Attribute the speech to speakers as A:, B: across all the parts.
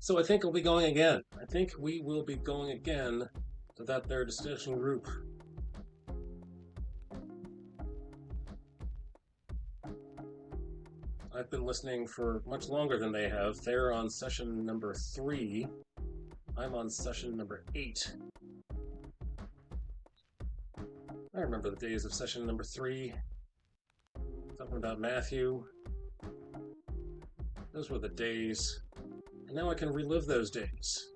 A: So I think we'll be going again. I think we will be going again to that there discussion group. I've been listening for much longer than they have. They're on session number 3. I'm on session number 8. I remember the days of session number 3, talking about Matthew. Those were the days. And now I can relive those days.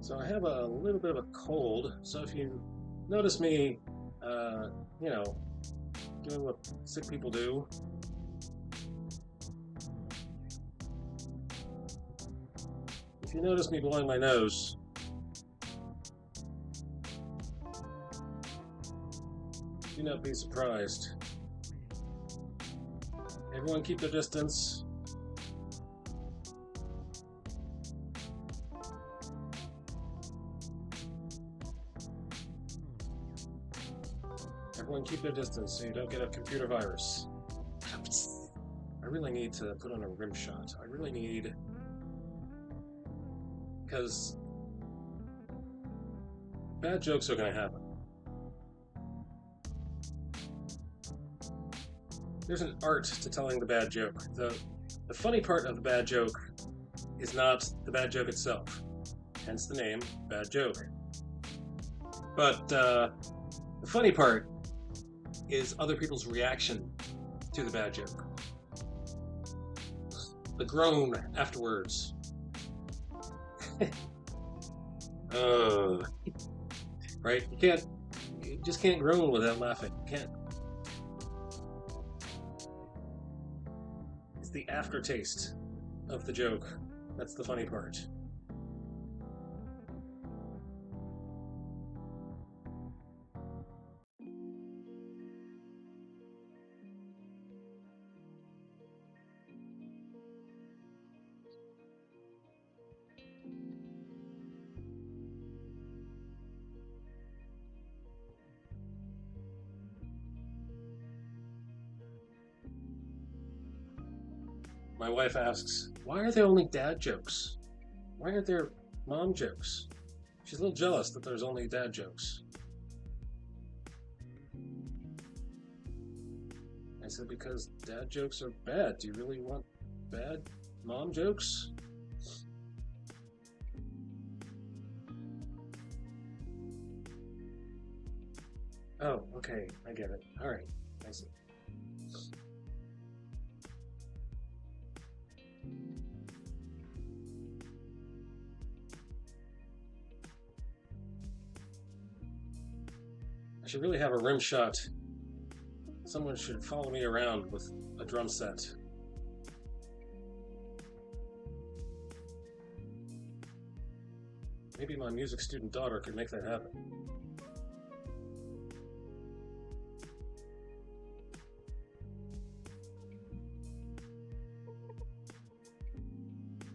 A: So I have a little bit of a cold, so if you notice me, uh, you know, doing what sick people do, if you notice me blowing my nose, do not be surprised. Everyone keep their distance. Everyone keep their distance so you don't get a computer virus. I really need to put on a rim shot. I really need... Because bad jokes are going to happen. There's an art to telling the bad joke. The funny part of the bad joke is not the bad joke itself, hence the name, bad joke. But the funny part is other people's reaction to the bad joke. The groan afterwards. Right? You just can't groan without laughing. You can't. It's the aftertaste of the joke. That's the funny part. My wife asks, why are there only dad jokes? Why aren't there mom jokes? She's a little jealous that there's only dad jokes. I said, because dad jokes are bad. Do you really want bad mom jokes? Oh, okay, I get it. All right, I see. I should really have a rim shot. Someone should follow me around with a drum set. Maybe my music student daughter could make that happen.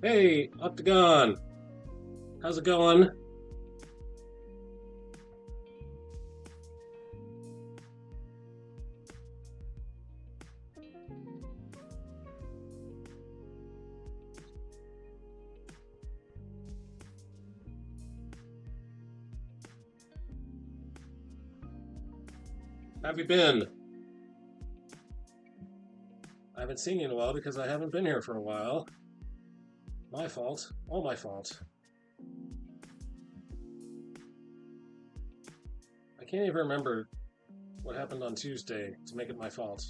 A: Hey, Octagon! How's it going? How have you been? I haven't seen you in a while because I haven't been here for a while. My fault. All my fault. can't even remember what happened on Tuesday to make it my fault.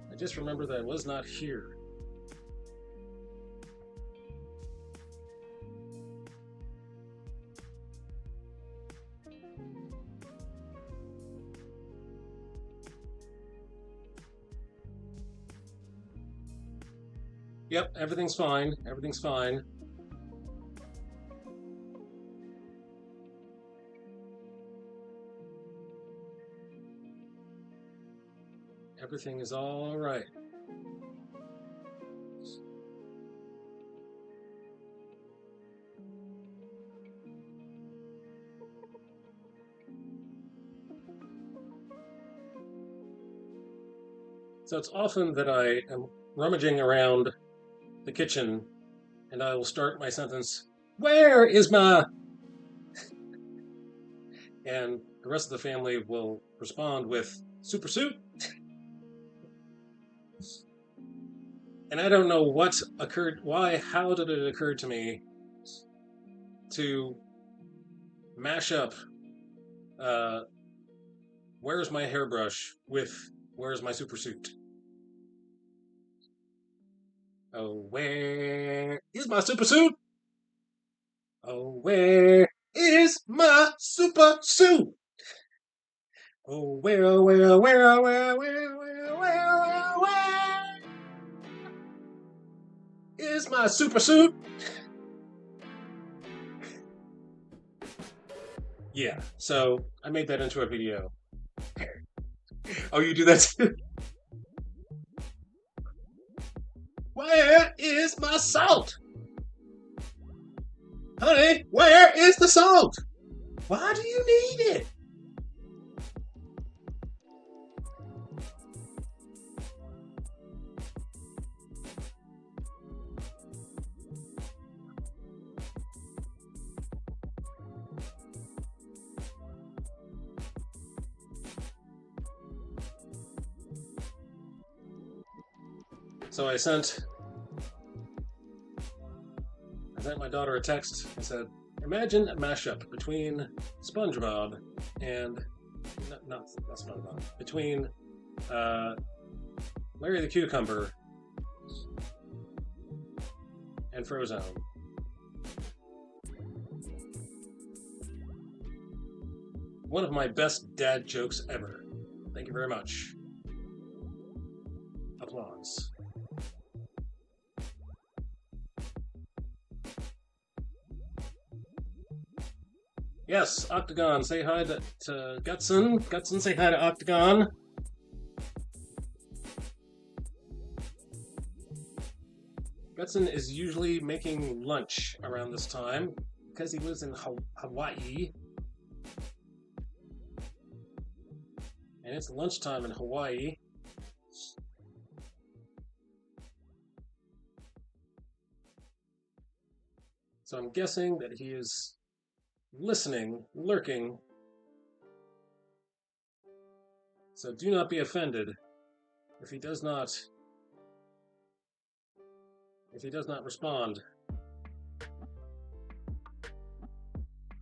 A: I just remember that I was not here. Yep, everything's fine. Everything's fine. Everything is all right. So it's often that I am rummaging around the kitchen and I will start my sentence, "Where is my..." And the rest of the family will respond with, "Super soup." And I don't know what occurred, how did it occur to me to mash up "Where's my hairbrush" with "Where's my super suit?" Oh, where is my super suit? Oh, where is my super suit? Oh, where, oh, where, oh, where, oh, where, oh, where, where, where, where is my super suit? Yeah, so I made that into a video. Oh, you do that too? Where is my salt? Honey, where is the salt? Why do you need it? So I sent my daughter a text. I said, imagine a mashup between SpongeBob and not SpongeBob, between Larry the Cucumber and Frozone. One of my best dad jokes ever. Thank you very much. Applause. Yes, Octagon, say hi to Gutson. Gutson, say hi to Octagon. Gutson is usually making lunch around this time because he lives in Hawaii. And it's lunchtime in Hawaii. So I'm guessing that he is listening, lurking. So do not be offended if he does not respond